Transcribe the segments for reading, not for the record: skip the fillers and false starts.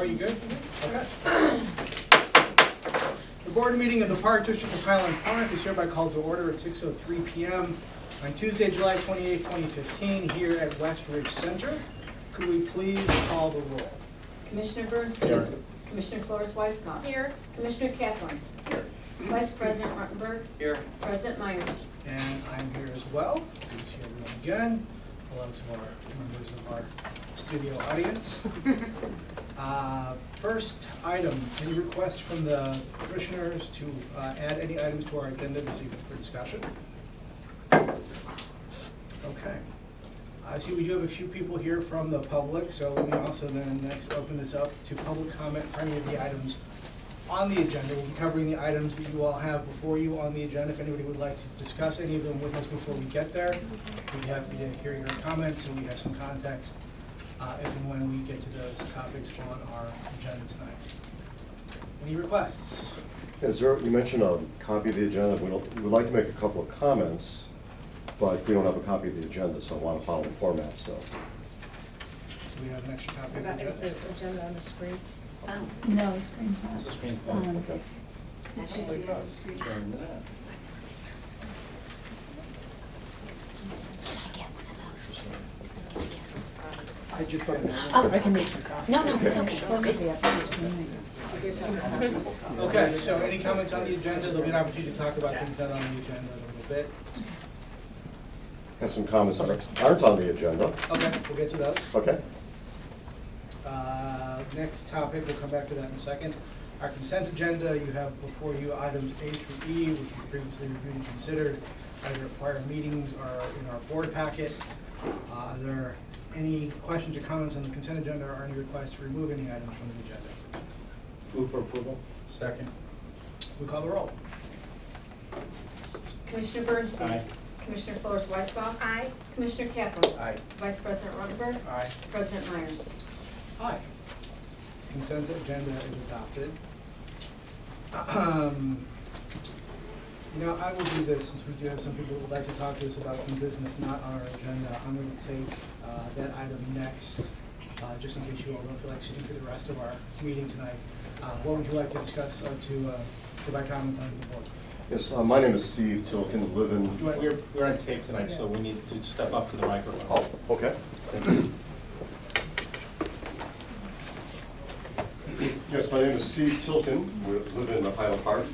Are you good? Okay. The board meeting of the Park District of Highland Park is hereby called to order at 6:03 p.m. on Tuesday, July 28, 2015, here at West Ridge Center. Could we please call the roll? Commissioner Bernstein. Here. Commissioner Flores-Weisskopf. Here. Commissioner Kaplan. Here. Vice President Ruttenberg. Here. President Myers. And I'm here as well. Good to see everyone again. Hello to our members of our studio audience. First item, any requests from the commissioners to add any items to our agenda this evening for discussion? Okay. I see we do have a few people here from the public, so let me also then next open this up to public comment for any of the items on the agenda. We'll be covering the items that you all have before you on the agenda. If anybody would like to discuss any of them with us before we get there, we'd be happy to hear your comments so we have some context if and when we get to those topics on our agenda tonight. Any requests? You mentioned a copy of the agenda. We'd like to make a couple of comments, but we don't have a copy of the agenda, so I want to follow the format still. Do we have an extra copy So of the that is agenda? the agenda on the screen. No, the screen's not. It's a screen. on. Okay. That should be on the screen. Turn that. I just said Oh, I can make some No, it's okay, it's okay. Here's how it Okay, so any comments on the agenda? There'll be an opportunity to talk about things not on the agenda a little bit. Have some comments that aren't on the agenda. Okay, we'll get to those. Okay. Next topic, we'll come back to that in a second. Our consent agenda, you have before you items A through E, which we previously reviewed and considered, either at prior meetings or in our board packet. Are there any questions or comments on the consent agenda or any requests to remove any items from the agenda? Move for approval. Second. We call the roll. Commissioner Bernstein. Aye. Commissioner Flores-Weisskopf. Aye. Commissioner Kaplan. Aye. Vice President Ruttenberg. Aye. President Myers. Aye. Consent agenda is adopted. You know, I will do this, since we do have some people who would like to talk to us about some business not on our agenda. I'm going to take that item next, just in case you all don't feel like sitting through the rest of our meeting tonight. What would you like to discuss or to provide comments on the board? Yes, my name is Steve Tilkin, live in... We're on tape tonight, so we need to step up to the microphone. Oh, okay. Thank you. Yes, my name is Steve Tilkin. We live in Highland Park,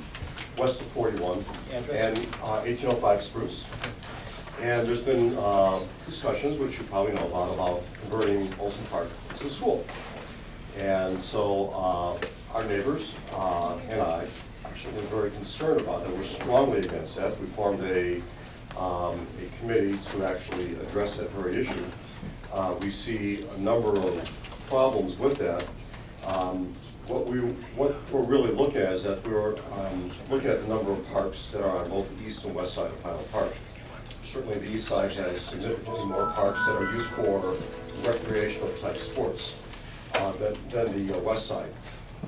west of 41, and 1805 Spruce. And there's been discussions, which you probably know about converting Olson Park to a school. And so our neighbors and I actually were very concerned about that. We're strongly against that. We formed a committee to actually address that very issue. We see a number of problems with that. What we're really looking at is that we're looking at the number of parks that are on both the east and west side of Highland Park. Certainly the east side has significantly more parks that are used for recreational type sports than the west side.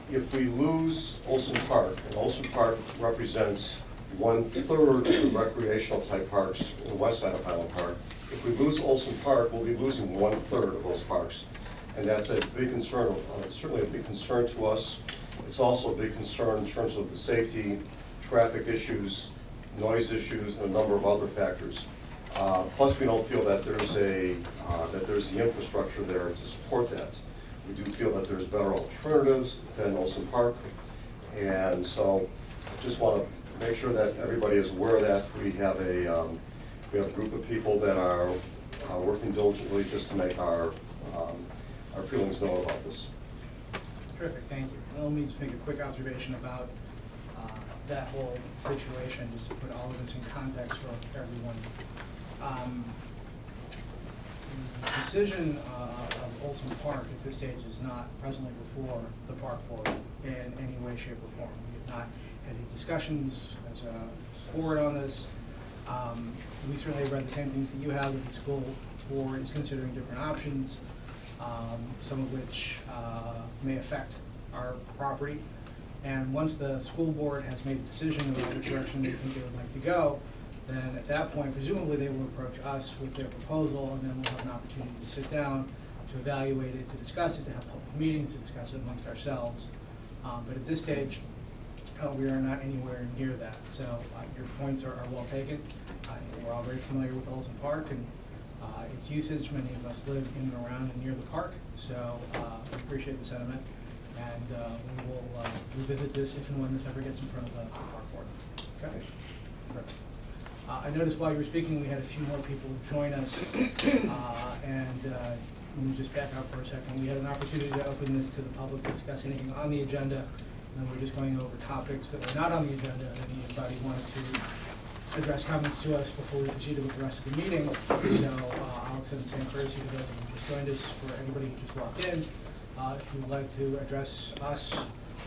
If we lose Olson Park, and Olson Park represents 1/3 of the recreational type parks in the west side of Highland Park, if we lose Olson Park, we'll be losing 1/3 of those parks. And that's a big concern, certainly a big concern to us. It's also a big concern in terms of the safety, traffic issues, noise issues, and a number of other factors. Plus, we don't feel that there's the infrastructure there to support that. We do feel that there's better alternatives than Olson Park. And so I just want to make sure that everybody is aware of that. We have a group of people that are working diligently just to make our feelings known about this. Terrific, thank you. Let me just make a quick observation about that whole situation, just to put all of this in context for everyone. The decision of Olson Park at this stage is not presently before the park board in any way, shape, or form. We have not had any discussions as a board on this. We certainly read the same things that you have, that the school board is considering different options, some of which may affect our property. And once the school board has made a decision about which direction they think they would like to go, then at that point, presumably they will approach us with their proposal, and then we'll have an opportunity to sit down, to evaluate it, to discuss it, to have public meetings, to discuss it amongst ourselves. But at this stage, we are not anywhere near that. So your points are well taken. We're all very familiar with Olson Park and its usage. Many of us live in and around and near the park, so we appreciate the sentiment. And we will revisit this if and when this ever gets in front of the park board. Okay? Perfect. I noticed while you were speaking, we had a few more people join us. Let me just back up for a second. We had an opportunity to open this to the public to discuss anything on the agenda. And we're just going over topics that were not on the agenda. And anybody wanted to address comments to us before we proceeded with the rest of the meeting. So I'll extend the same courtesy to those who just joined us. For anybody who just walked in, if you would like to address us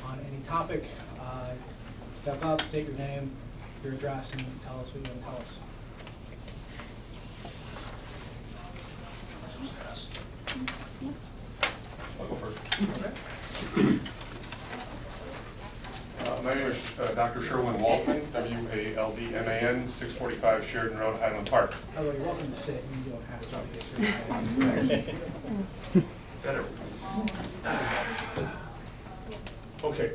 on any topic, step up, state your name, your address, and tell us what you want to tell us. I'll go first. Okay. My name is Dr. Sherwin Waldman, W-A-L-D-M-A-N, 645 Sheridan Road, Highland Park. By the way, you're welcome to sit. You don't have to. Better. Okay,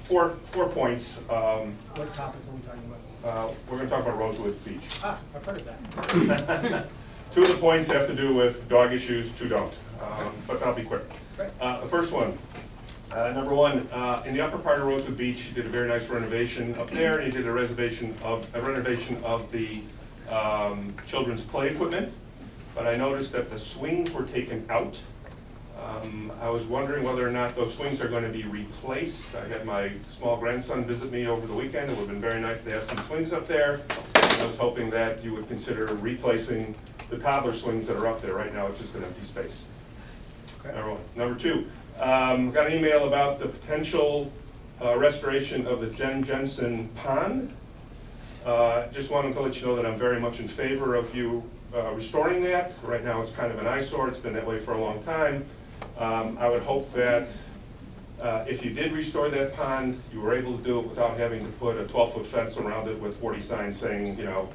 four points. What topic are we talking about? We're going to talk about Rosewood Beach. I've heard of that. Two of the points have to do with dog issues, two don't, but I'll be quick. Great. The first one, number one, in the upper part of Rosewood Beach, you did a very nice renovation up there, and you did a renovation of the children's play equipment. But I noticed that the swings were taken out. I was wondering whether or not those swings are going to be replaced. I had my small grandson visit me over the weekend. It would have been very nice to have some swings up there. I was hoping that you would consider replacing the toddler swings that are up there. Right now, it's just an empty space. Okay. Number two, got an email about the potential restoration of the Jen Jensen Pond. Just wanted to let you know that I'm very much in favor of you restoring that. Right now, it's kind of an eyesore. It's been that way for a long time. I would hope that if you did restore that pond, you were able to do it without having to put a 12-foot fence around it with 40 signs saying, you know,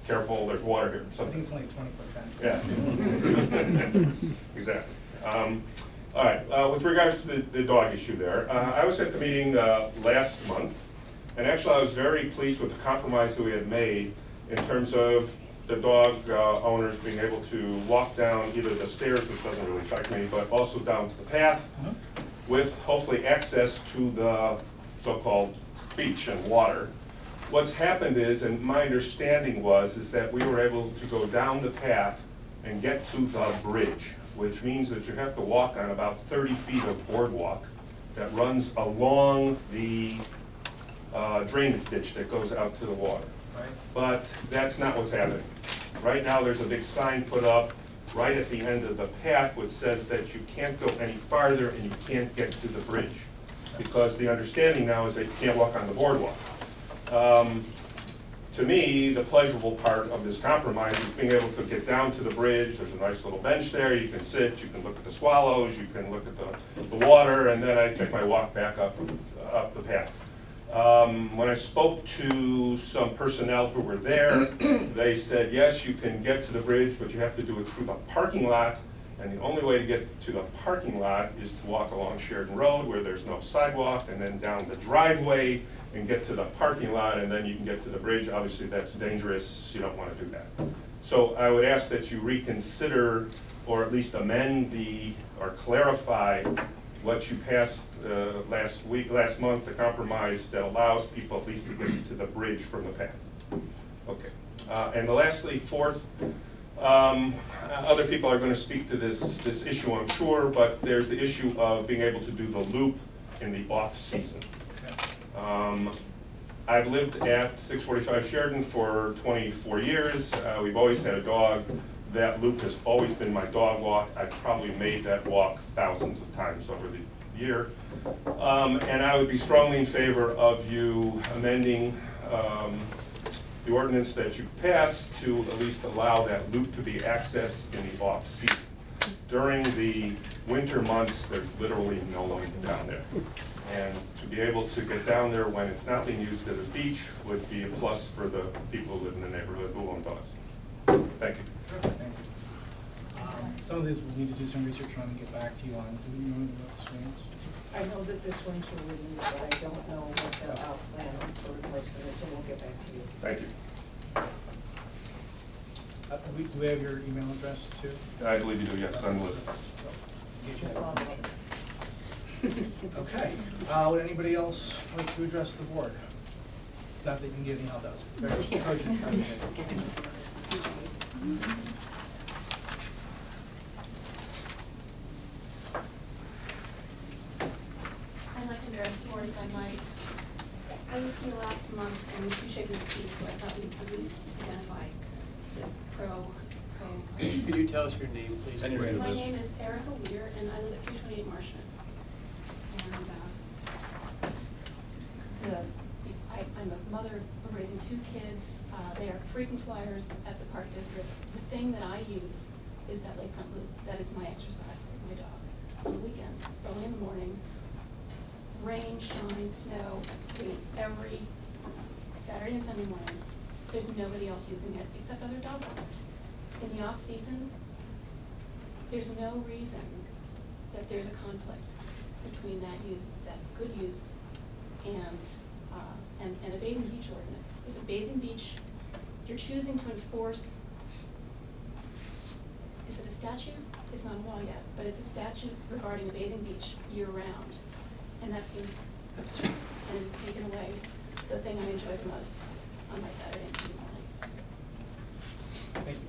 careful, there's water here. I think it's only a 20-foot fence. Yeah. Exactly. All right, with regards to the dog issue there, I was at the meeting last month, and actually I was very pleased with the compromise that we had made in terms of the dog owners being able to walk down either the stairs, which doesn't really affect me, but also down to the path with hopefully access to the so-called beach and water. What's happened is, and my understanding is that we were able to go down the path and get to the bridge, which means that you have to walk on about 30 feet of boardwalk that runs along the drainage ditch that goes out to the water. Right. But that's not what's happening. Right now, there's a big sign put up right at the end of the path which says that you can't go any farther and you can't get to the bridge, because the understanding now is that you can't walk on the boardwalk. To me, the pleasurable part of this compromise is being able to get down to the bridge. There's a nice little bench there. You can sit, you can look at the swallows, you can look at the water, and then I take my walk back up the path. When I spoke to some personnel who were there, they said, yes, you can get to the bridge, but you have to do it through the parking lot. And the only way to get to the parking lot is to walk along Sheridan Road where there's no sidewalk, and then down the driveway and get to the parking lot, and then you can get to the bridge. Obviously, that's dangerous. You don't want to do that. So I would ask that you reconsider, or at least amend or clarify what you passed last month, the compromise that allows people at least to get to the bridge from the path. Okay. And lastly, fourth, other people are going to speak to this issue, I'm sure, but there's the issue of being able to do the loop in the off-season. I've lived at 645 Sheridan for 24 years. We've always had a dog. That loop has always been my dog walk. I've probably made that walk thousands of times over the year. And I would be strongly in favor of you amending the ordinance that you passed to at least allow that loop to be accessed in the off-season. During the winter months, there's literally no one down there. And to be able to get down there when it's not being used as a beach would be a plus for the people who live in the neighborhood who own dogs. Thank you. Thank you. Some of these we'll need to do some research on and get back to you on. Do you know anything about the swings? I know that the swings were removed, but I don't know what the plan for replacement is, so we'll get back to you. Thank you. Do we have your email address too? I believe you do, yes, I'm Liz. So, get you that information. Okay, would anybody else like to address the board? Not that you can get any help, that was very urgent presentation. I'd like to address the board if I might. I was here last month and we appreciate this speech, so I thought we'd at least identify the pro. Could you tell us your name, please? And your name. My name is Erica Weir and I live at 328 Marshman. And I'm a mother of raising 2 kids. They are frequent flyers at the Park District. The thing that I use is that lakefront loop. That is my exercise with my dog. On the weekends, early in the morning, rain, shine, snow, sleet, every Saturday and Sunday morning. There's nobody else using it except other dog owners. In the off season, there's no reason that there's a conflict between that use, that good use, and a bathing beach ordinance. There's a bathing beach. You're choosing to enforce, is it a statute? It's not a law yet, but it's a statute regarding a bathing beach year-round. And that seems absurd, and it's taken away the thing I enjoy the most on my Saturday and Sunday mornings. Thank you.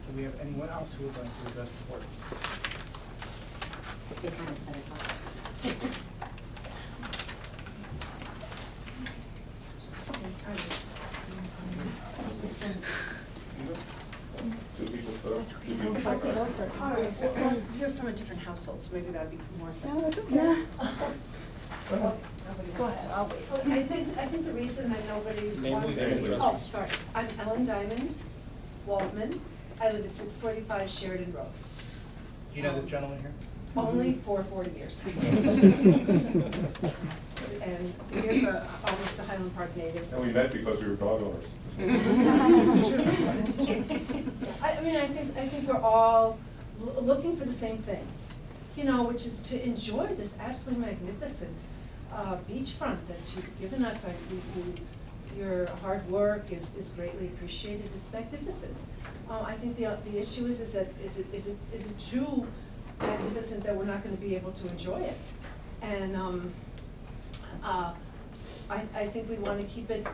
Do we have anyone else who would like to address the board? They kind of said it all. All right, well, you're from a different household, so maybe that'd be more effective. No. Nobody Go wants ahead, to- I'll wait. I think the reason that nobody Name, wants please, to. and address, Oh, please. sorry. I'm Ellen Diamond, Waldman. I live at 645 Sheridan Road. Do you know this gentleman here? Only for 40 years. And here's almost a Highland Park native. And we met because we were dog owners. It's true, it's true. I mean, I think we're all looking for the same things, you know, which is to enjoy this absolutely magnificent beachfront that you've given us. Your hard work is greatly appreciated. It's magnificent. I think the issue is that is it too magnificent that we're not going to be able to enjoy it? And I think we want to keep it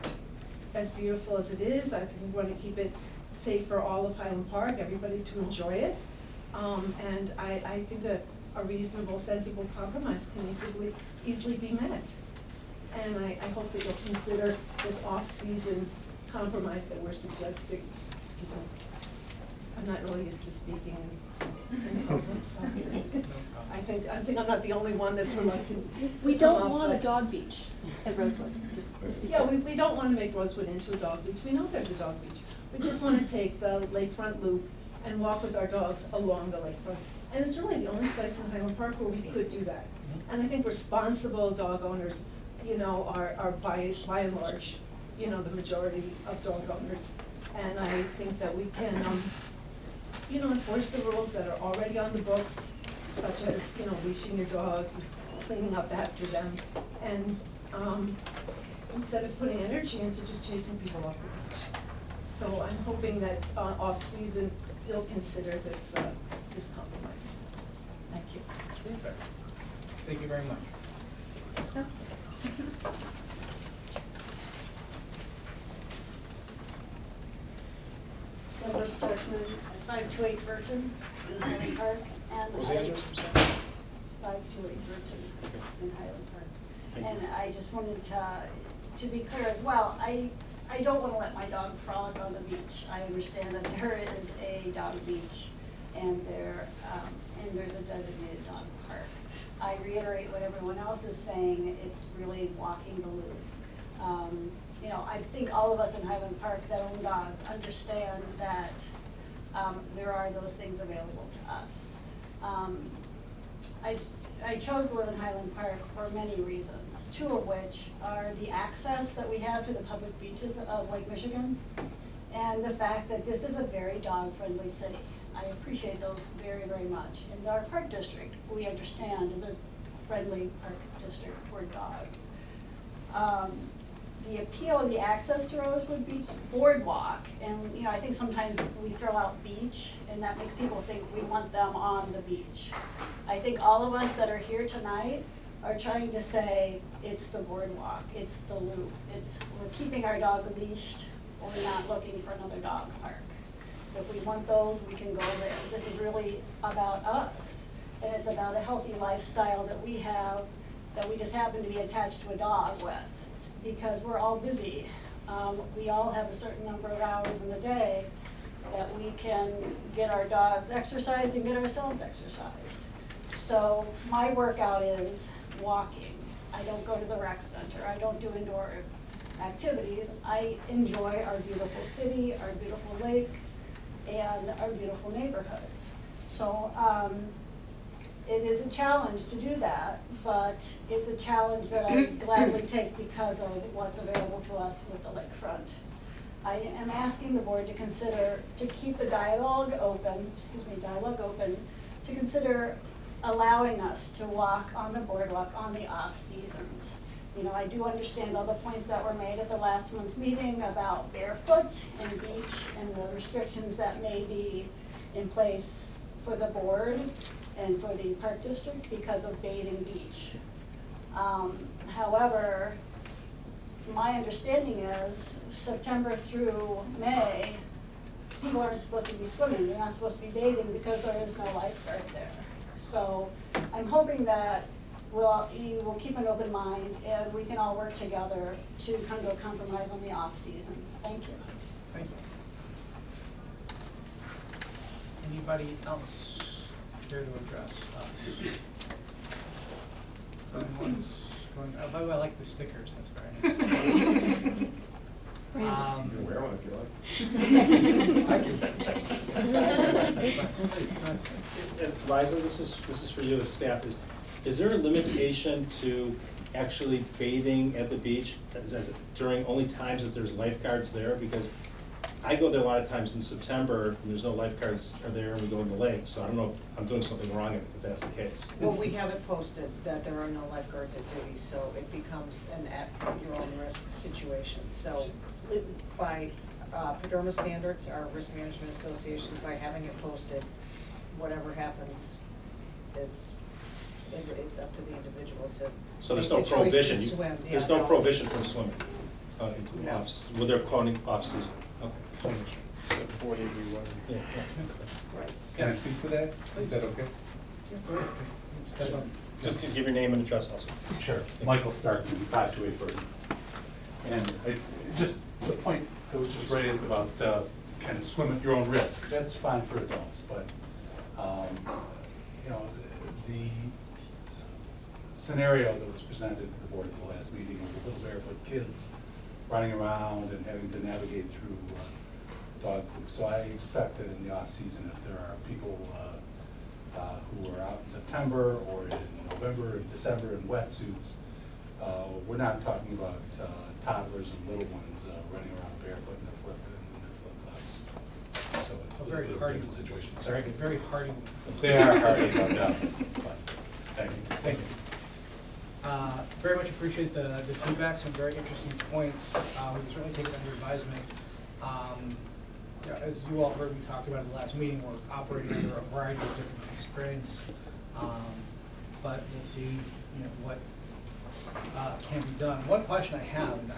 as beautiful as it is. I think we want to keep it safe for all of Highland Park, everybody to enjoy it. And I think that a reasonable, sensible compromise can easily be met. And I hope that you'll consider this off-season compromise that we're suggesting. Excuse me. I'm not really used to speaking in public, so I think I'm not the only one that's reluctant. We to don't come up, want a but- dog beach at Rosewood. Yeah, we don't want to make Rosewood into a dog beach. We know there's a dog beach. We just want to take the lakefront loop and walk with our dogs along the lakefront. And it's really the only place in Highland Park where we could do that. And I think responsible dog owners, you know, are by and large, you know, the majority of dog owners. And I think that we can, you know, enforce the rules that are already on the books, such as, you know, leashing your dogs, cleaning up after them, and instead of putting energy into just chasing people off the beach. So I'm hoping that off-season, you'll consider this this compromise. Thank you. Terrific. Thank you very much. Deborah Starkman, 528 Burton in Highland Park. And What was the address, I'm sorry? 528 Burton in Highland Park. Thank you. And I just wanted to be clear as well, I don't want to let my dog frolic on the beach. I understand that there is a dog beach and there's a designated dog park. I reiterate what everyone else is saying, it's really walking the loop. You know, I think all of us in Highland Park that own dogs understand that there are those things available to us. I chose to live in Highland Park for many reasons, 2 of which are the access that we have to the public beaches of Lake Michigan and the fact that this is a very dog-friendly city. I appreciate those very, very much. And our park district, we understand, is a friendly park district toward dogs. The appeal of the access to Rosewood Beach boardwalk, and, you know, I think sometimes we throw out beach, and that makes people think we want them on the beach. I think all of us that are here tonight are trying to say, it's the boardwalk, it's the loop, we're keeping our dog leashed, or we're not looking for another dog park. If we want those, we can go there. This is really about us, and it's about a healthy lifestyle that we have, that we just happen to be attached to a dog with, because we're all busy. We all have a certain number of hours in the day that we can get our dogs exercised and get ourselves exercised. So my workout is walking. I don't go to the rec center. I don't do indoor activities. I enjoy our beautiful city, our beautiful lake, and our beautiful neighborhoods. So it is a challenge to do that, but it's a challenge that I gladly take because of what's available to us with the lakefront. I am asking the board to consider, to keep the dialogue open, to consider allowing us to walk on the boardwalk on the off seasons. You know, I do understand all the points that were made at the last month's meeting about barefoot and beach and the restrictions that may be in place for the board and for the park district because of bathing beach. However, my understanding is September through May, people aren't supposed to be swimming, they're not supposed to be bathing because there is no lifeguard there. So I'm hoping that you will keep an open mind and we can all work together to come to a compromise on the off season. Thank you. Thank you. Anybody else care to address us? Going once, going, by the way, I like the stickers, that's very nice. You can wear one if you like. I can. Please, go ahead. And Liza, this is for you as staff. Is there a limitation to actually bathing at the beach during only times that there's lifeguards there? Because I go there a lot of times in September, and there's no lifeguards are there, and we go in the lake, so I don't know if I'm doing something wrong if that's the case. Well, we have it posted that there are no lifeguards at duty, so it becomes an at your own risk situation. So by Padrona standards, our risk management association, by having it posted, whatever happens is, it's up to the individual to So there's make no the choice to prohibition, swim. there's Yeah, no prohibition from swimming No. when they're calling off-season? Okay. Before they do one. Yeah, Right. Can I speak to that? Is that okay? Go ahead. Step up. Just give your name and address also. Sure. Michael Starkman, 528 Burton. And just the point that was just raised about kind of swim at your own risk, that's fine for adults, but you know, the scenario that was presented to the board at the last meeting was the little barefoot kids running around and having to navigate through dog poop. So I expect that in the off season, if there are people who are out in September or in November and December in wetsuits, we're not talking about toddlers and little ones running around barefoot in their flip-flops. So it's A a very little bit hardy, of a different situation. sorry, very hardy. They are hardy, no doubt. But thank you. Thank you. Very much appreciate the feedback, some very interesting points. We can certainly take it under advisement. Yeah, as you all heard, we talked about in the last meeting, we're operating under a variety of different constraints. But we'll see, what can be done. One question I have, and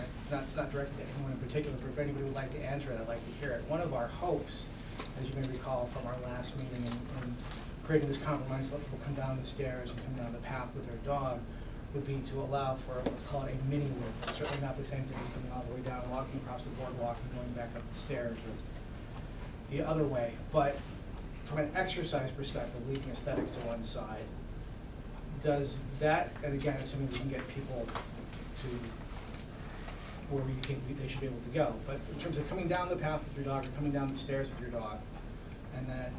it's not directed at anyone in particular, but if anybody would like to answer it, I'd like to hear it. One of our hopes, as you may recall from our last meeting, and creating this compromise, let people come down the stairs and come down the path with their dog, would be to allow for, let's call it a mini loop. It's certainly not the same thing as coming all the way down, walking across the boardwalk and going back up the stairs or the other way. But from an exercise perspective, leaving aesthetics to one side, does that, and again, assuming we can get people to where we think they should be able to go, but in terms of coming down the path with your dog or coming down the stairs with your dog and then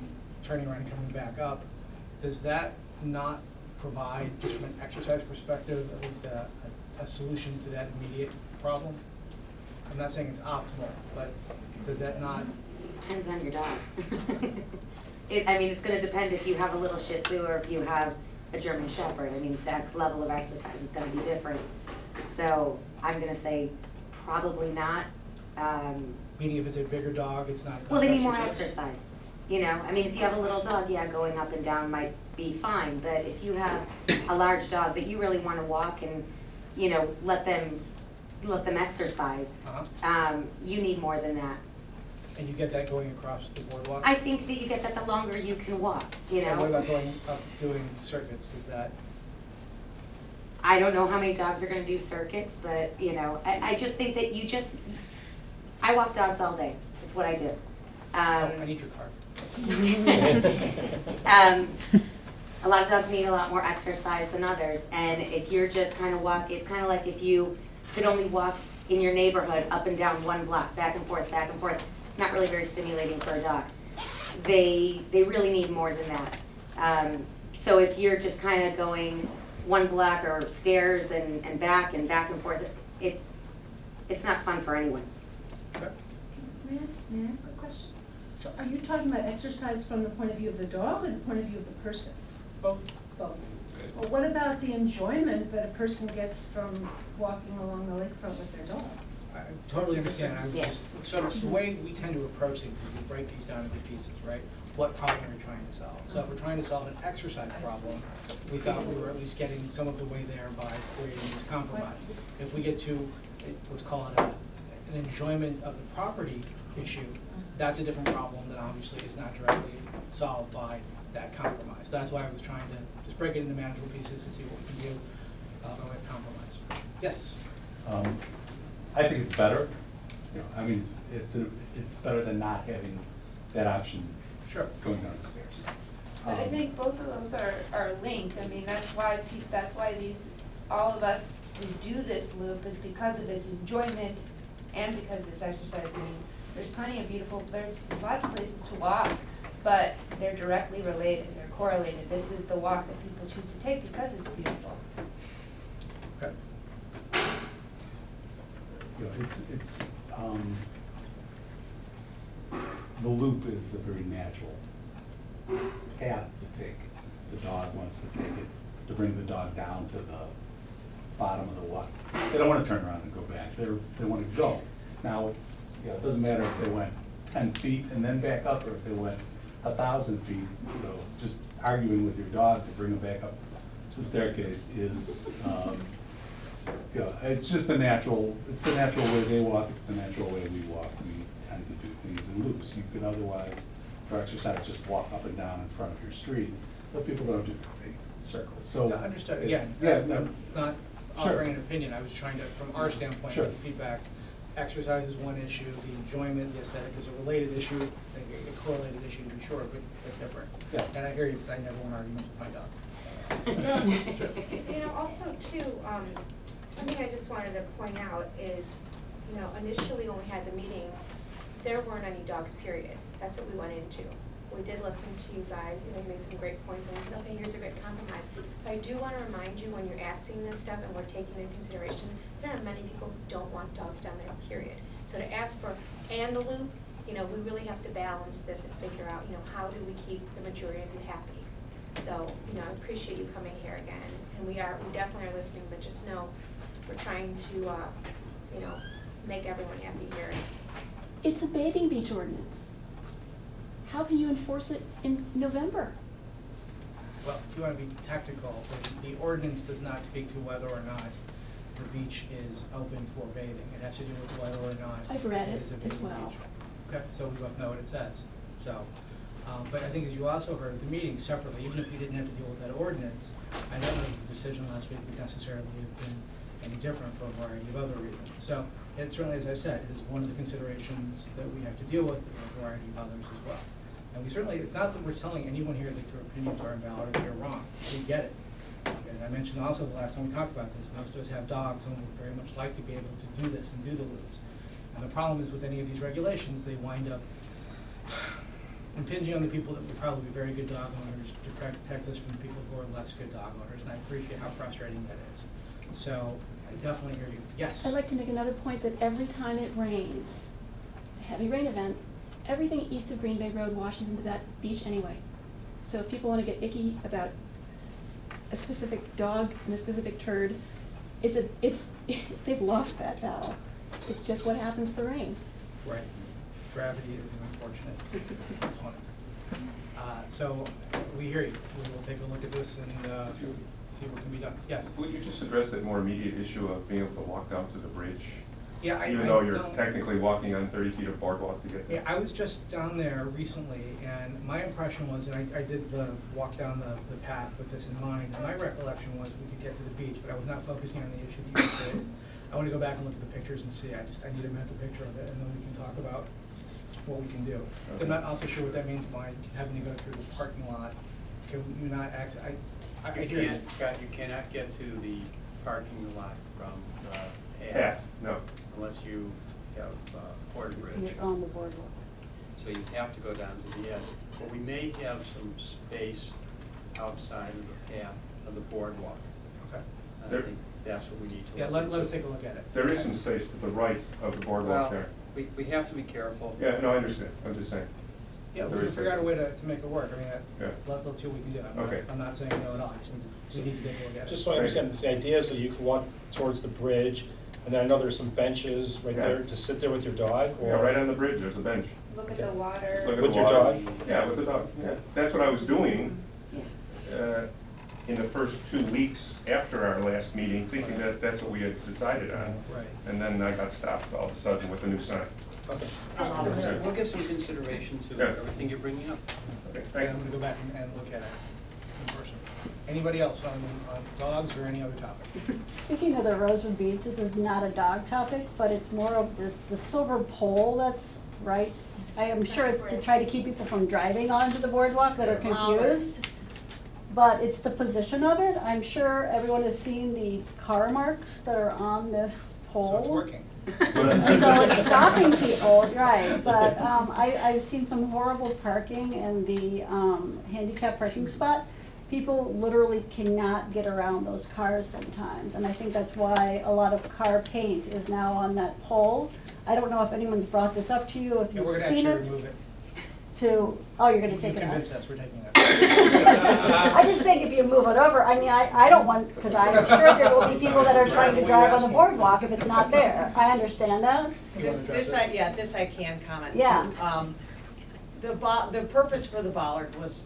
turning around and coming back up, does that not provide, just from an exercise perspective, at least a solution to that immediate problem? I'm not saying it's optimal, but Does that not, Depends on your dog. I mean, it's gonna depend if you have a little Shih Tzu or if you have a German Shepherd. I mean, that level of exercise is gonna be different. So I'm gonna say probably not. meaning if it's a bigger dog, it's not enough Well, they need more exercise? exercise, you know? I mean, if you have a little dog, yeah, going up and down might be fine, but if you have a large dog that you really wanna walk and, you know, let them exercise, you need more than that. And you get that going across the boardwalk? I think that you get that the longer you can walk, you know? And what about going up doing circuits, is that, I don't know how many dogs are gonna do circuits, but, you know, I just think that I walk dogs all day, it's what I do. I need your card. A lot of dogs need a lot more exercise than others, and if you're just kind of it's kind of like if you could only walk in your neighborhood up and down one block, back and forth, it's not really very stimulating for a dog. They really need more than that. So if you're just kind of going one block or stairs and back and forth, it's not fun for anyone. Okay. May I ask a question? So are you talking about exercise from the point of view of the dog or the point of view of the person? Both. Both. Well, what about the enjoyment that a person gets from walking along the lakefront with their dog? I totally understand. I was Yes. just, so the way we tend to approach things is we break these down into pieces, right? What problem are we trying to solve? So if we're trying to solve an exercise problem, we thought we were at least getting some of the way there by creating this compromise. If we get to, let's call it an enjoyment of the property issue, that's a different problem that obviously is not directly solved by that compromise. That's why I was trying to just break it into manageable pieces to see what we can do by way of compromise. Yes? I think it's better, you know, I mean, it's better than not having that option Sure. going down the stairs. But I think both of those are linked. I mean, that's why all of us who do this loop is because of its enjoyment and because it's exercise. I mean, there's lots of places to walk, but they're directly related, they're correlated. This is the walk that people choose to take because it's beautiful. Okay. You know, the loop is a very natural path to take. The dog wants to take it, to bring the dog down to the bottom of the walk. They don't want to turn around and go back, they want to go. Now, you know, it doesn't matter if they went 10 feet and then back up, or if they went 1,000 feet, you know, just arguing with your dog to bring them back up the staircase is, you know, it's just the natural way they walk, it's the natural way we walk. We tend to do things in loops. You could otherwise, for exercise, just walk up and down in front of your street, but people don't do big circles, so. Understood, again, Yeah, I'm not Sure. offering an opinion, I was trying to, from our standpoint, Sure. get feedback. Exercise is one issue, the enjoyment, the aesthetic is a related issue, a correlated issue to be sure, but different. Yeah. And I hear you, because I never want arguments with my dog. You know, also too, something I just wanted to point out is, you know, initially when we had the meeting, there weren't any dogs, period. That's what we went into. We did listen to you guys, you know, you made some great points, and we said, okay, here's a great compromise. But I do want to remind you, when you're asking this stuff and we're taking into consideration, there are many people who don't want dogs down there, period. So to ask for, and the loop, you know, we really have to balance this and figure out, you know, how do we keep the majority of you happy? So, you know, I appreciate you coming here again, and we definitely are listening, but just know, we're trying to, you know, make everyone happy here. It's a bathing beach ordinance. How can you enforce it in November? Well, if you want to be technical, the ordinance does not speak to whether or not the beach is open for bathing. It has to do with whether or not I've read it is a as bathing well. beach. Okay, so we both know what it says. So, but I think as you also heard at the meeting separately, even if we didn't have to deal with that ordinance, I don't know if the decision last week would necessarily have been any different for a variety of other reasons. So it certainly, as I said, is one of the considerations that we have to deal with, and a variety of others as well. And we certainly, it's not that we're telling anyone here that their opinions are invalid or they're wrong. We get it. And I mentioned also the last time we talked about this, most of us have dogs and would very much like to be able to do this and do the loops. And the problem is with any of these regulations, they wind up impinging on the people that would probably be very good dog owners to protect us from the people who are less good dog owners. And I appreciate how frustrating that is. So I definitely hear you. Yes? I'd like to make another point that every time it rains, heavy rain event, everything east of Green Bay Road washes into that beach anyway. So if people wanna get icky about a specific dog and a specific turd, they've lost that battle. It's just what happens to rain. Right. Gravity is an unfortunate component. So we hear you. We will take a look at this and see what can be done. Yes? Would you just address that more immediate issue of being able to walk down to the bridge? Yeah, Even though you're technically walking on 30 feet of boardwalk to get there? Yeah, I was just down there recently, and my impression was, and I did the walk down the path with this in mind, and my recollection was we could get to the beach, but I was not focusing on the issue that you raised. I want to go back and look at the pictures and see. I need a mental picture of it, and then we can talk about what we can do. So I'm not also sure what that means by having to go through the parking lot. Can you not access? I hear you. You cannot get to the parking lot from the Path, no. unless you have Port Bridge. You're on the boardwalk. So you have to go down to the edge. But we may have some space outside of the path of the boardwalk. Okay. And There- I think that's what we need to. Yeah, look let into. us take a look at it. There is some space to the right of the boardwalk Well, there. we have to be careful. Yeah, no, I understand. I'm just saying. Yeah, we There can is figure out a space. way to make it work. I mean, Yeah. let's see what we can do. Okay. I'm not saying no at all. I just we need to take a look at it. Just so I understand, the idea is that you can walk towards the bridge, and then I know there's some benches right there Yeah. to sit there with your dog, or? Yeah, right on the bridge, there's a bench. Look at Okay. the water. Look at With the your water. dog? Yeah, with the dog, yeah. That's what I was doing Yeah. in the first 2 weeks after our last meeting, thinking that that's what we had decided on. Right. And then I got stopped all of a sudden with a new sign. Okay. We'll give some consideration to Yeah. everything you're bringing up. Okay, And thank I'm you. gonna go back and look at it in person. Anybody else on dogs or any other topic? Speaking of the Rosewood Beach, this is not a dog topic, but it's more of the silver pole that's right. I am sure it's to try to keep people from driving onto the boardwalk that are confused. But it's the position of it. I'm sure everyone has seen the car marks that are on this pole. So it's working. So it's stopping people, right, but I've seen some horrible parking in the handicap parking spot. People literally cannot get around those cars sometimes, and I think that's why a lot of car paint is now on that pole. I don't know if anyone's brought this up to you, if Yeah, you've we're gonna seen actually it. remove it. Oh, you're gonna take You it out. convinced us, we're taking it. I just think if you move it over, I mean, I don't want, because I'm sure there will be people that are trying to drive on the boardwalk if it's not there. I understand that. You This, wanna address this I can comment to. Yeah. The purpose for the bollard was,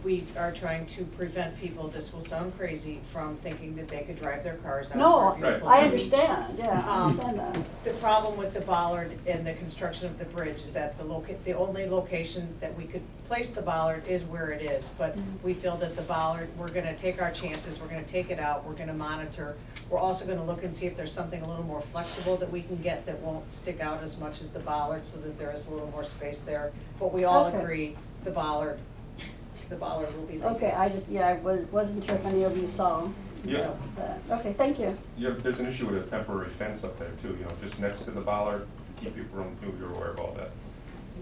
we are trying to prevent people, this will sound crazy, from thinking that they could drive their cars out to No, our beautiful I beach. understand, yeah, I understand that. The problem with the bollard and the construction of the bridge is that the only location that we could place the bollard is where it is. But we feel that the bollard, we're gonna take our chances, we're gonna take it out, we're gonna monitor. We're also gonna look and see if there's something a little more flexible that we can get that won't stick out as much as the bollard, so that there is a little more space there. But we all Okay. agree, the bollard will be. Okay, I wasn't sure if any of you saw Yeah. that. Okay, thank you. Yeah, there's an issue with a temporary fence up there too, just next to the bollard, to keep people from, you're aware of all that.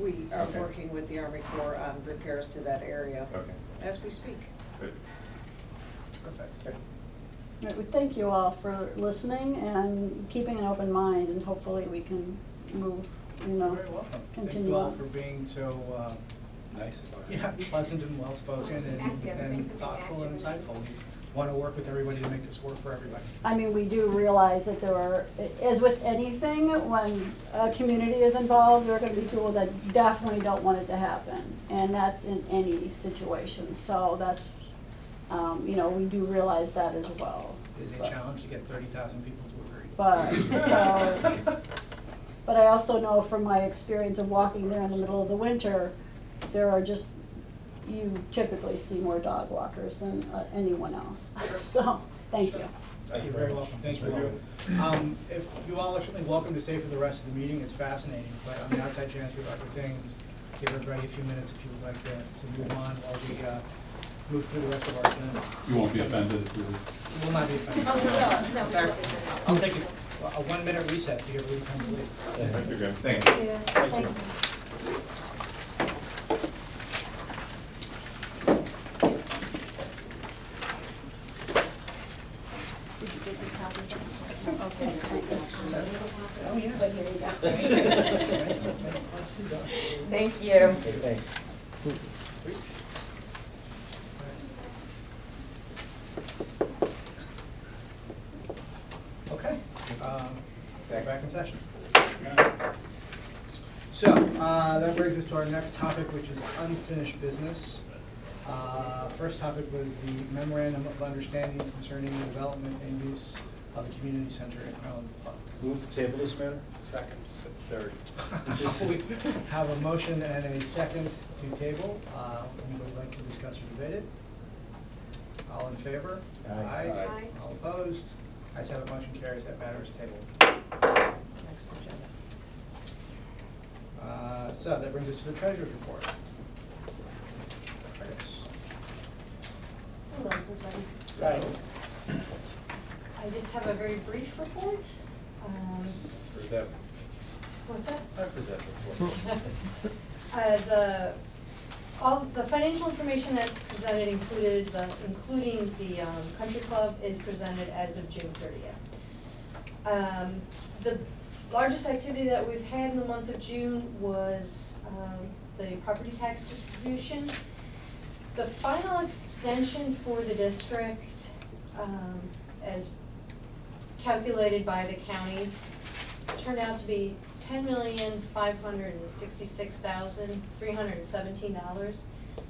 We are Okay. working with the Army Corps on repairs to that area Okay, as we speak. good. Perfect. All right, we thank you all for listening and keeping an open mind, and hopefully we can move, You're very welcome. Thank continue you all on. for being so, Nice about it. yeah, pleasant and well-spoken and thoughtful and insightful. We want to work with everybody to make this work for everybody. I mean, we do realize that there are, as with anything, when a community is involved, there are gonna be people that definitely don't want it to happen. And that's in any situation, so that's, we do realize that as well. It is a challenge to get 30,000 people to agree. But I also know from my experience of walking there in the middle of the winter, there are just, you typically see more dog walkers than anyone else. So, thank you. You're very welcome. Thank you all. If you all are certainly welcome to stay for the rest of the meeting, it's fascinating, but on the outside chance we have other things, give everybody a few minutes if you would like to move on while we move through the rest of our agenda. You won't be offended if we We will not be offended. no, In fact, I'll take a 1-minute reset to give everybody time to leave. Thank you again. Thanks. Thank you. Did you get the copy? Okay. Oh, yeah. But here you go. Nice, nice, nicely done. Thank you. Okay, thanks. Sweet. Okay, back in session. So, that brings us to our next topic, which is unfinished business. First topic was the memorandum of understanding concerning the development and use of the community center in Highland Park. Move to table this matter? Second, third. We have a motion and a second to table. Anybody like to discuss or debate it? All in favor? Aye. Aye. All opposed? Ayes have it, motion carries, that matter is tabled. Next agenda. So that brings us to the treasurer's report. Curtis. Hello, everybody. Right. I just have a very brief report. For that, What's that? I've heard that before. All the financial information that's presented including the country club is presented as of June 30th. The largest activity that we've had in the month of June was the property tax distributions. The final extension for the district, as calculated by the county, turned out to be $10,566,317.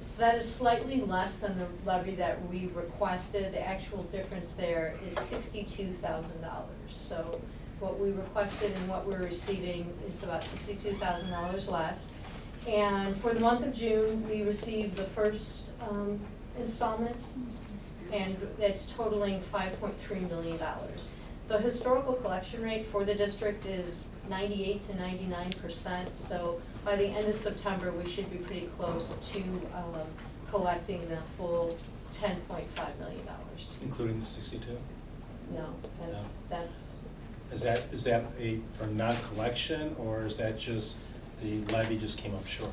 So that is slightly less than the levy that we requested. The actual difference there is $62,000. So what we requested and what we're receiving is about $62,000 less. And for the month of June, we received the first installment, and that's totaling $5.3 million. The historical collection rate for the district is 98 to 99%, so by the end of September, we should be pretty close to collecting the full $10.5 million. Including the 62? No, that's. Is that a, for non-collection, or is that just the levy just came up short?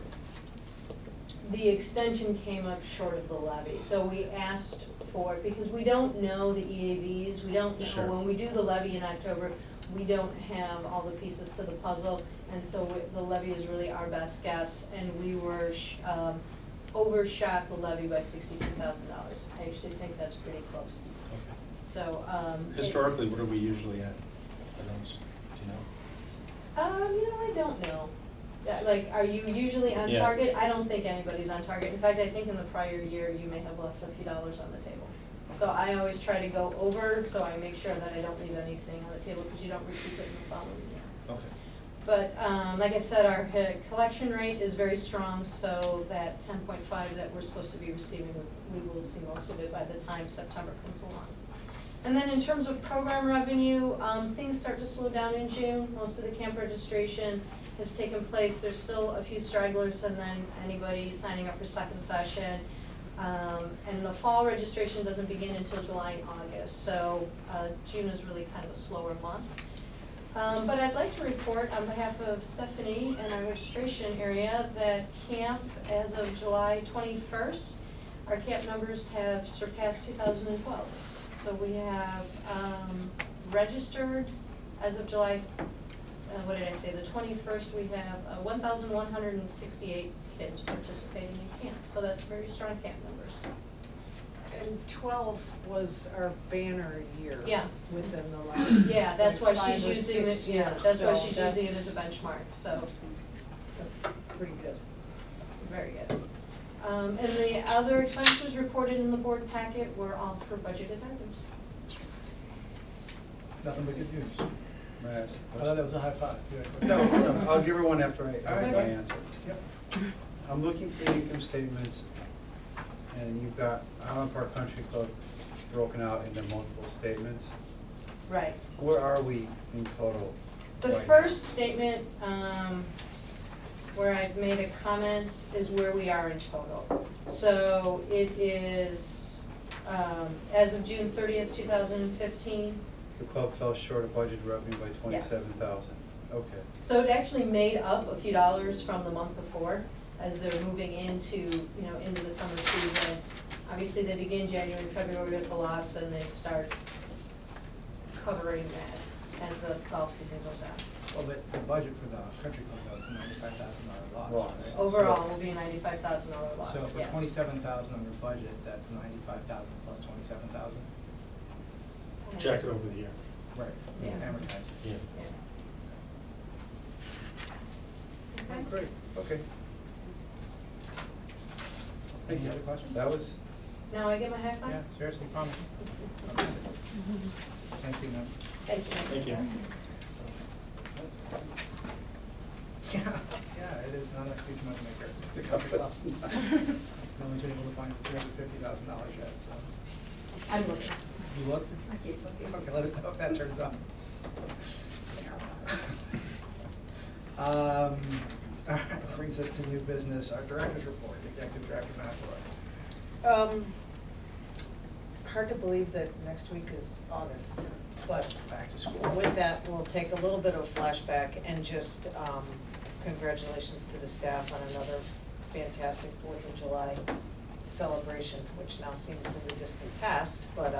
The extension came up short of the levy, so we asked for it, because we don't know the EAVs, we don't know, Sure. when we do the levy in October, we don't have all the pieces to the puzzle, and so the levy is really our best guess, and we were, overshot the levy by $62,000. I actually think that's pretty close, Okay. so. Historically, what are we usually at for those? Do you know? I don't know. Yeah, like, are you usually on Yeah. target? I don't think anybody's on target. In fact, I think in the prior year, you may have left a few dollars on the table. So I always try to go over, so I make sure that I don't leave anything on the table, because you don't recoup it in the following year. Okay. But, like I said, our collection rate is very strong, so that 10.5 that we're supposed to be receiving, we will see most of it by the time September comes along. And then in terms of program revenue, things start to slow down in June. Most of the camp registration has taken place. There's still a few stragglers, and then anybody signing up for second session. And the fall registration doesn't begin until July and August, so June is really kind of a slower month. But I'd like to report on behalf of Stephanie and our registration area that camp, as of July 21st, our camp numbers have surpassed 2012. So we have registered as of July, what did I say, the 21st, we have 1,168 kids participating in camp. So that's very strong camp numbers. And 12 was our banner year. Yeah. Within the last. Yeah, that's why like, she's 5 or using 6 it, yeah, years, that's why so she's using it that's- as a benchmark, so, That's pretty good. very good. And the other expenses reported in the board packet were all for budgeted items. Nothing but good news. May I ask a I thought question? that was a high five. You had a question? No, I'll give her one after I All have right, my go ahead. answer. Yep. I'm looking for the income statements, and you've got Highland Park Country Club broken out into multiple statements. Right. Where are we in total? The right now? first statement, where I've made a comment, is where we are in total. So it is, as of June 30th, 2015, The club fell short of budget revenue by 27,000. Okay. so it actually made up a few dollars from the month before, as they're moving into the summer season. Obviously, they begin January, February with the loss, and they start covering that. as the golf season goes on. Well, the budget for the country club, though, is $95,000 loss, Loss. right? Overall, will be a $95,000 loss, So yes. for $27,000 under budget, that's $95,000 plus $27,000? Projected over the year. Right, Yeah. amortized. Yeah. Okay. Great, okay. Any other questions? That was, Now I get my high five? Yeah, seriously, promise. Thank you, ma'am. Thank you. Thank you. Yeah, it is not a huge money maker, the country club. No one's been able to find $350,000 yet, so. I'm looking. You looked? I keep looking. Okay, let us know if that turns out. All right, brings us to new business, our director's report, Executive Director McElroy. Hard to believe that next week is August, but Back to school. with that, we'll take a little bit of flashback and just congratulations to the staff on another fantastic 4th of July celebration, which now seems in the distant past, but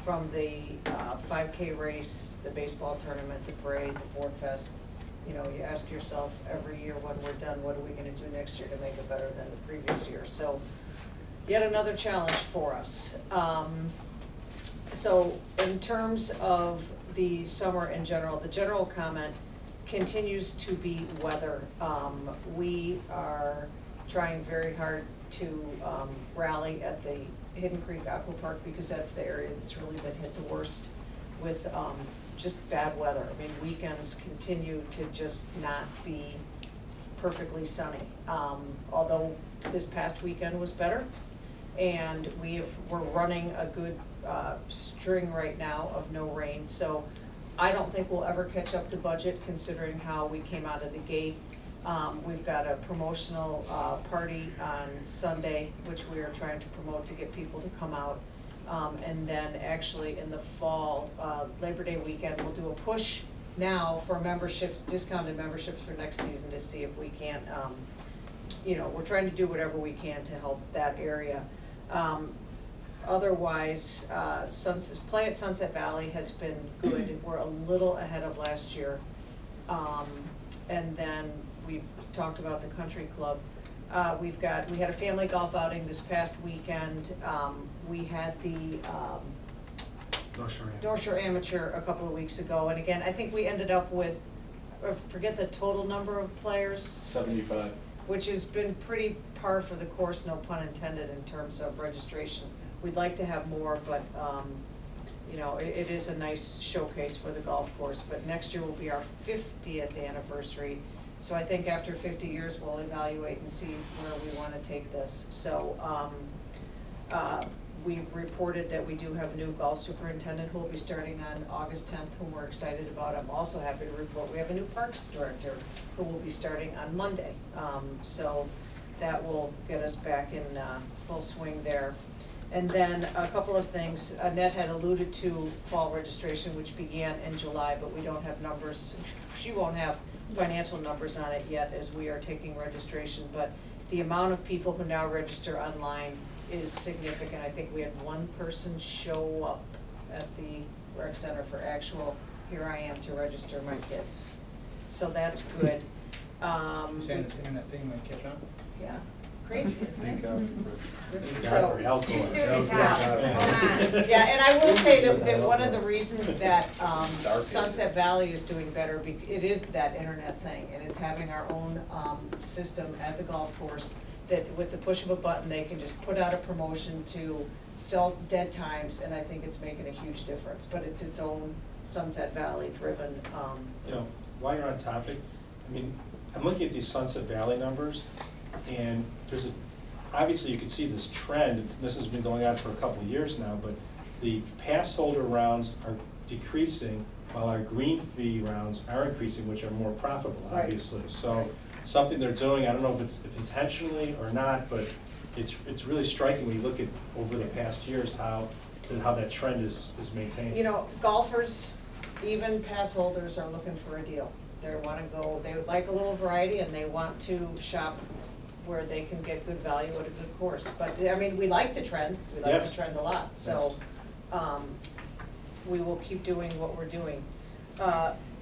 from the 5K race, the baseball tournament, the parade, the Ford Fest, you know, you ask yourself every year when we're done, what are we gonna do next year to make it better than the previous year? So yet another challenge for us. So in terms of the summer in general, the general comment continues to be weather. We are trying very hard to rally at the Hidden Creek Aqua Park because that's the area that's really been hit the worst with just bad weather. I mean, weekends continue to just not be perfectly sunny. Although this past weekend was better, and we're running a good string right now of no rain. So I don't think we'll ever catch up to budget considering how we came out of the gate. We've got a promotional party on Sunday, which we are trying to promote to get people to come out. And then actually in the fall, Labor Day weekend, we'll do a push now for memberships, discounted memberships for next season to see if we can't, you know, we're trying to do whatever we can to help that area. Otherwise, play at Sunset Valley has been good. We're a little ahead of last year. And then we've talked about the country club. We had a family golf outing this past weekend. We had the North Shore Amateur a couple of weeks ago. And again, I think we ended up with, I forget the total number of players. 75. Which has been pretty par for the course, no pun intended, in terms of registration. We'd like to have more, but, you know, it is a nice showcase for the golf course. But next year will be our 50th anniversary. So I think after 50 years, we'll evaluate and see where we want to take this. So we've reported that we do have a new golf superintendent who will be starting on August 10th, whom we're excited about. I'm also happy to report we have a new parks director who will be starting on Monday. So that will get us back in full swing there. And then a couple of things, Annette had alluded to fall registration, which began in July, but we don't have numbers. She won't have financial numbers on it yet as we are taking registration, but the amount of people who now register online is significant. I think we had one person show up at the rec center for actual, here I am to register my kids. So that's good. You're saying this internet thing might catch on? Yeah, crazy, isn't it? So, Too soon to tell. Hold on. Yeah, and I will say that one of the reasons that Sunset Valley is doing better, it is that internet thing, and it's having our own system at the golf course, that with the push of a button, they can just put out a promotion to sell dead times, and I think it's making a huge difference, but it's its own Sunset Valley driven. You know, while you're on topic, I mean, I'm looking at these Sunset Valley numbers, and there's obviously you can see this trend. This has been going on for a couple of years now, but the pass holder rounds are decreasing while our green fee rounds are increasing, which are more profitable, obviously. So something they're doing, I don't know if it's intentionally or not, but it's really striking when you look at over the past years how that trend is maintained. You know, golfers, even pass holders are looking for a deal. They want to go, they would like a little variety, and they want to shop where they can get good value at a good course. But, I mean, we like the trend, we like the trend a lot, so we will keep doing what we're doing.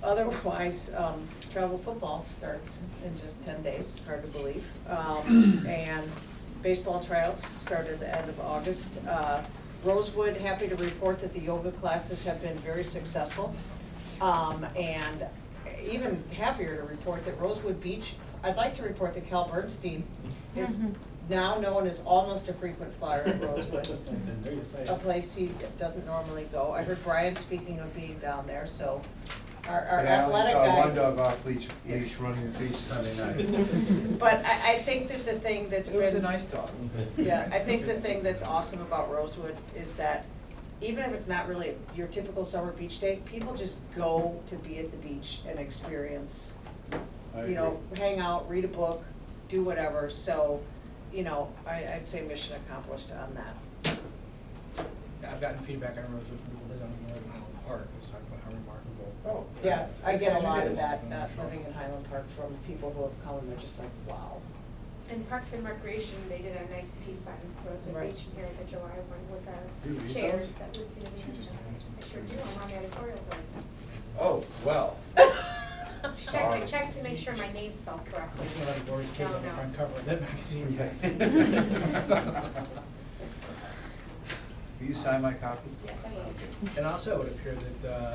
Otherwise, travel football starts in just 10 days, hard to believe. And baseball tryouts started at the end of August. Rosewood, happy to report that the yoga classes have been very successful. And even happier to report that Rosewood Beach, I'd like to report that Cal Bernstein is now known as almost a frequent flyer at Rosewood, a place he doesn't normally go. I heard Brian speaking of being down there, so our athletic guys. I only saw one dog off leash running the beach Sunday night. But I think that the thing that's It was a been, nice dog. yeah, I think the thing that's awesome about Rosewood is that even if it's not really your typical summer beach day, people just go to be at the beach and experience, you know, hang out, read a book, do whatever. So, you know, I'd say mission accomplished on that. I've gotten feedback on Rosewood from people that don't even live in Highland Park, just talking about how remarkable. Oh, yeah, I get a As it lot is. of that, living in Highland Park from people who have come and they're just like, wow. And Parks and Recreation, they did a nice piece on Rosewood Right. Beach here at the July one with Do you our read chairs those? that Lucy and me. I sure do, I'm on the editorial board. Oh, well. I checked to make sure my name's spelled correctly. Listen to Boris Kate on the No. front cover of that magazine. Will you sign my copy? Yes, I will. And also, it would appear that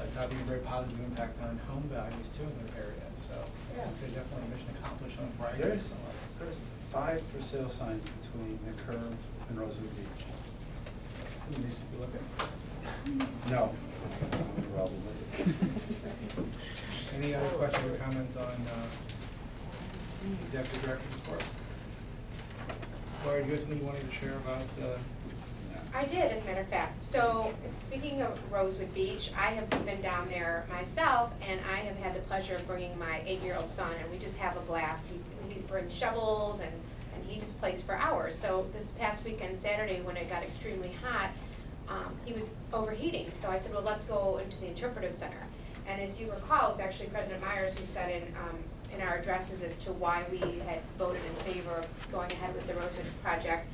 it's having a very positive impact on home values too in their area, so Yeah. there's definitely a mission accomplished on a variety of different levels. There's 5 for sale signs between the curve and Rosewood Beach. Can you basically look at? No. Probably. Any other questions or comments on executive director's report? Laura, do you have something you wanted to share about? I did, as a matter of fact. So, speaking of Rosewood Beach, I have been down there myself, and I have had the pleasure of bringing my 8-year-old son, and we just have a blast. He brings shovels, and he just plays for hours. So this past weekend, Saturday, when it got extremely hot, he was overheating. So I said, well, let's go into the interpretive center. And as you recall, it's actually President Myers who said in our addresses as to why we had voted in favor of going ahead with the Rosewood project.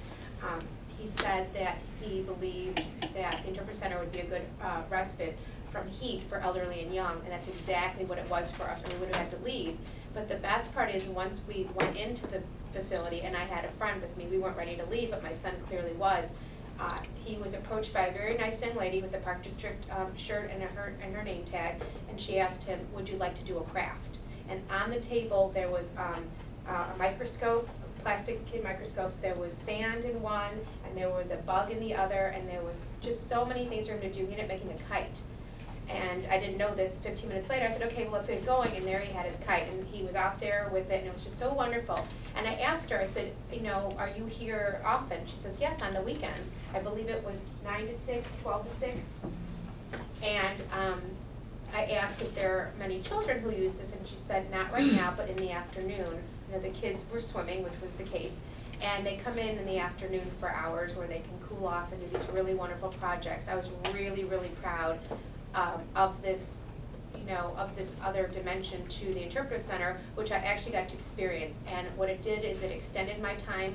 He said that he believed that the interpretive center would be a good respite from heat for elderly and young, and that's exactly what it was for us, or we would have had to leave. But the best part is once we went into the facility, and I had a friend with me, we weren't ready to leave, but my son clearly was. He was approached by a very nice young lady with a Park District shirt and her name tag, and she asked him, would you like to do a craft? And on the table there was a microscope, plastic kid microscopes, there was sand in one, and there was a bug in the other, and there was just so many things for him to do. He ended up making a kite. And I didn't know this 15 minutes later. I said, okay, well, let's get going. And there he had his kite, and he was out there with it, and it was just so wonderful. And I asked her, I said, you know, are you here often? She says, yes, on the weekends. I believe it was 9 to 6, 12 to 6. And I asked if there are many children who use this, and she said, not right now, but in the afternoon. You know, the kids were swimming, which was the case. And they come in the afternoon for hours where they can cool off and do these really wonderful projects. I was really, really proud of this, you know, of this other dimension to the interpretive center, which I actually got to experience. And what it did is it extended my time,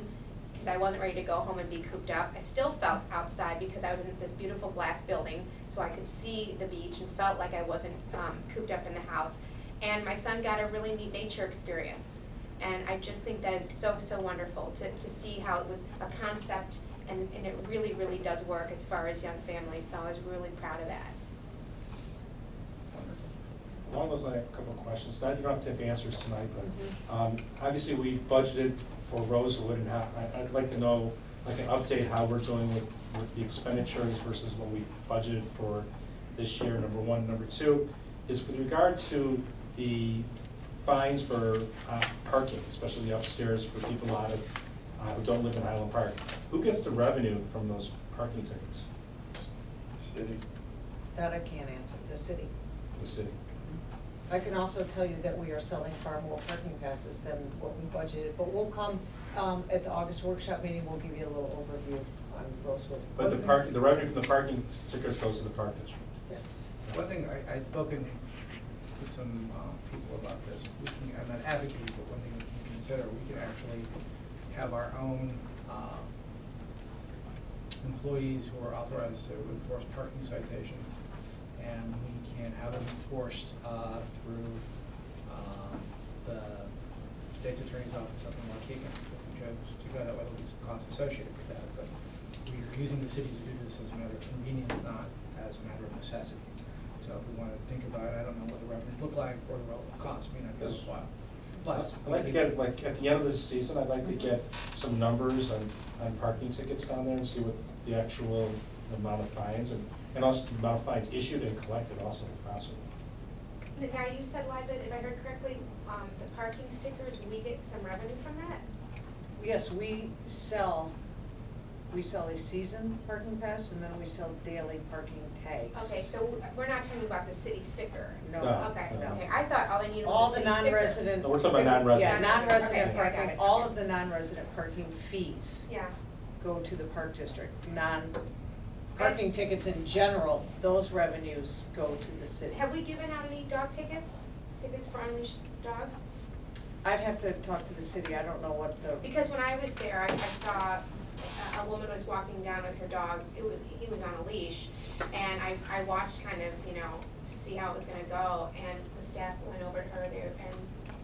because I wasn't ready to go home and be cooped up. I still felt outside because I was in this beautiful glass building, so I could see the beach and felt like I wasn't cooped up in the house. And my son got a really neat nature experience. And I just think that is so, so wonderful to see how it was a concept, and it really, really does work as far as young families, so I was really proud of that. Along those lines, I have a couple of questions. You don't have to have answers tonight, but obviously we budgeted for Rosewood, and I'd like to know, like an update, how we're doing with the expenditures versus what we budgeted for this year, number one. Number two is with regard to the fines for parking, especially the upstairs for people who don't live in Highland Park. Who gets the revenue from those parking tickets? City. That I can't answer, the city. The city. I can also tell you that we are selling far more parking passes than what we budgeted, but we'll come at the August workshop meeting, we'll give you a little overview on Rosewood. But the revenue from the parking stickers goes to the park district. Yes. One thing, I'd spoken with some people about this. I'm not advocating, but one thing we can consider, we can actually have our own employees who are authorized to enforce parking citations. and we can have them enforced through the state's attorney's office up in Waukegan. We chose to go that way, there'll be some costs associated with that, but we're using the city to do this as a matter of convenience, not as a matter of necessity. So if we want to think about it, I don't know what the revenues look like or the relative costs, may not be worthwhile. But I'd like to get, like, at the end of the season, I'd like to get some numbers on parking tickets down there and see what the actual amount of fines and also the amount of fines issued and collected also if possible. Now, you said, Liza, if I heard correctly, the parking stickers, we get some revenue from that? Yes, we sell a season parking pass and then we sell daily parking tags. Okay, so we're not talking about the city sticker? No. Okay, No. okay, I thought all they needed All was a the city sticker. non-resident. No, we're talking about non-resident. Yeah, non-resident Okay, I got parking, it. all of the non-resident parking fees Yeah, go to the park district. Parking tickets in general, those revenues go to the city. have we given out any dog tickets, tickets for unleashed dogs? I'd have to talk to the city, I don't know what the, Because when I was there, I saw a woman was walking down with her dog, he was on a leash, and I watched kind of, see how it was gonna go, and the staff went over to her there, and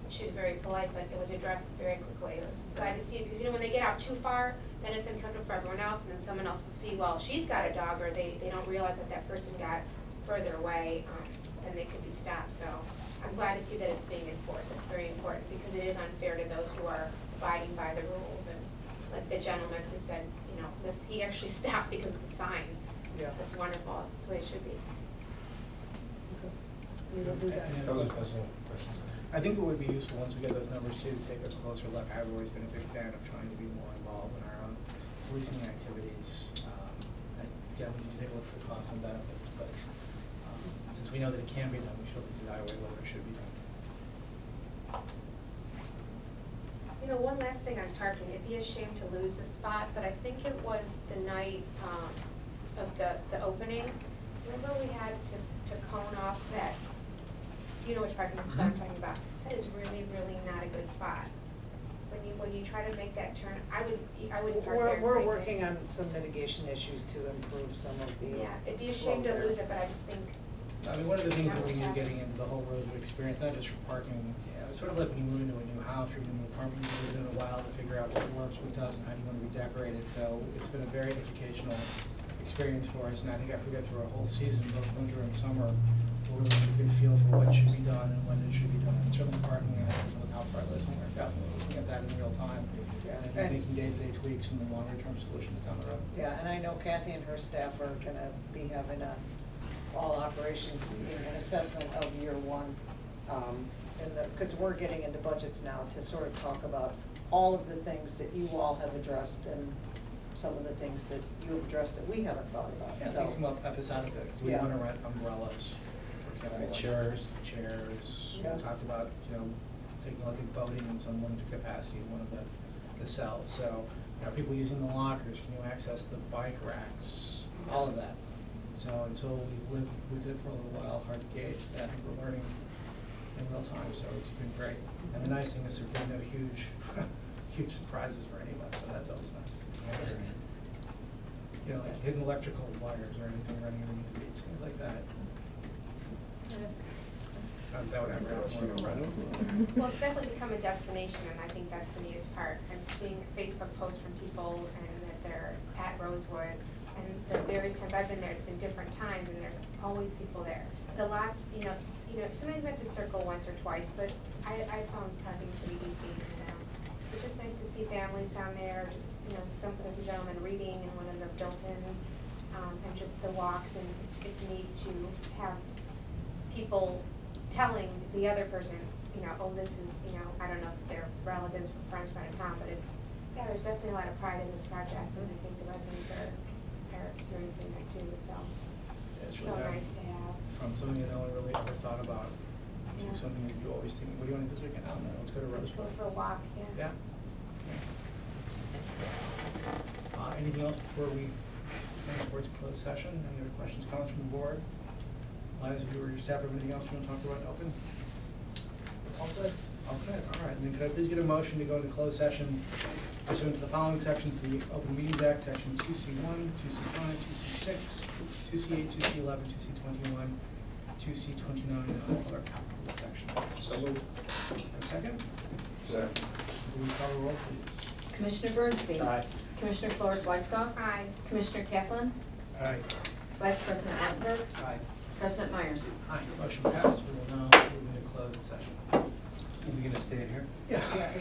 she was very polite, but it was addressed very quickly. I was glad to see it, because when they get out too far, then it's uncomfortable for everyone else, and then someone else will see, well, she's got a dog, or they don't realize that that person got further away, then they could be stopped, so I'm glad to see that it's being enforced. It's very important, because it is unfair to those who are abiding by the rules, and like the gentleman who said, he actually stopped because of the sign. yeah. That's wonderful, that's the way it should be. We will do that. Any Those other are questions? questions. I think it would be useful, once we get those numbers too, to take a closer look. I've always been a big fan of trying to be more involved in our own policing activities. Again, we need to take a look at the costs and benefits, but since we know that it can be done, we should at least evaluate whether it should be done. One last thing on parking, it'd be a shame to lose the spot, but I think it was the night of the opening. Remember we had to cone off that, you know which parking spot I'm talking about? That is really, really not a good spot. When you try to make that turn, I wouldn't park there. We're working on some mitigation issues to improve some of the. Yeah, it'd be a shame to lose it, but I just think. I mean, one of the things that we knew getting into the whole road experience, not just for parking, it's sort of like when you move into a new house or a new apartment, you live in a while to figure out what works, what doesn't, how do you want to redecorate it. So it's been a very educational experience for us, and I think after we get through a whole season, both winter and summer, we'll really get a good feel for what should be done and when it should be done. And certainly parking, I think, is on the top of our list, and we're definitely looking at that in real time. And making day-to-day tweaks and the longer-term solutions down the road. Yeah, and I know Kathy and her staff are gonna be having a all operations meeting, an assessment of year one. Because we're getting into budgets now to sort of talk about all of the things that you all have addressed and some of the things that you have addressed that we haven't thought about, Yeah, so. things come up episodically. Do we Yeah. want to rent umbrellas, for example? Right, like chairs. Chairs. Yeah. We talked about, taking a look at boating in some limited capacity in one of the cells. So, people using the lockers, can you access the bike racks, all of that. So until we've lived with it for a little while, hard to gauge. I think we're learning in real time, so it's been great. And the nice thing is there's been no huge, huge surprises for any of us, so that's always nice. Like hidden electrical wires or anything running underneath the beach, things like that. Not that would ever happen more than a Well, it's definitely become a destination, and I think that's the neatest part. I'm seeing Facebook posts from people and that they're at Rosewood, and the various times I've been there, it's been different times, and there's always people there. The lots, sometimes I'm at the Circle once or twice, but I found parking pretty easy. It's just nice to see families down there, just, there's a gentleman reading in one of the built-ins, and just the walks, and it's neat to have people telling the other person, oh, this is, I don't know if they're relatives or friends from out of town, but there's definitely a lot of pride in this project, and I think the residents are experiencing that too, so. It's So really nice to have. From something that no one really ever thought about, to Yeah. something that you always think, what do you want to do this weekend? I don't know, let's go to Let's go Rosewood. for a walk, yeah. Yeah. Anything else before we turn towards closed session? Any other questions, comments from the board? Liza, you or your staff, have anything else you want to talk about in open? All good? Okay, all right. And then could I please get a motion to go into closed session pursuant to the following sections of the Open Meetings Act, Section 2C1, 2C5, 2C6, 2C8, 2C11, 2C21, 2C 29 and other applicable sections. So moved. A second? Second. Will you call the roll, please? Commissioner Bernstein? Aye. Commissioner Flores Weisskopf? Aye. Commissioner Kaplan? Aye. Vice President Rattenberg? Aye. President Myers? Aye, motion passed. We will now move into closed session. Are we gonna stay in here? Yeah.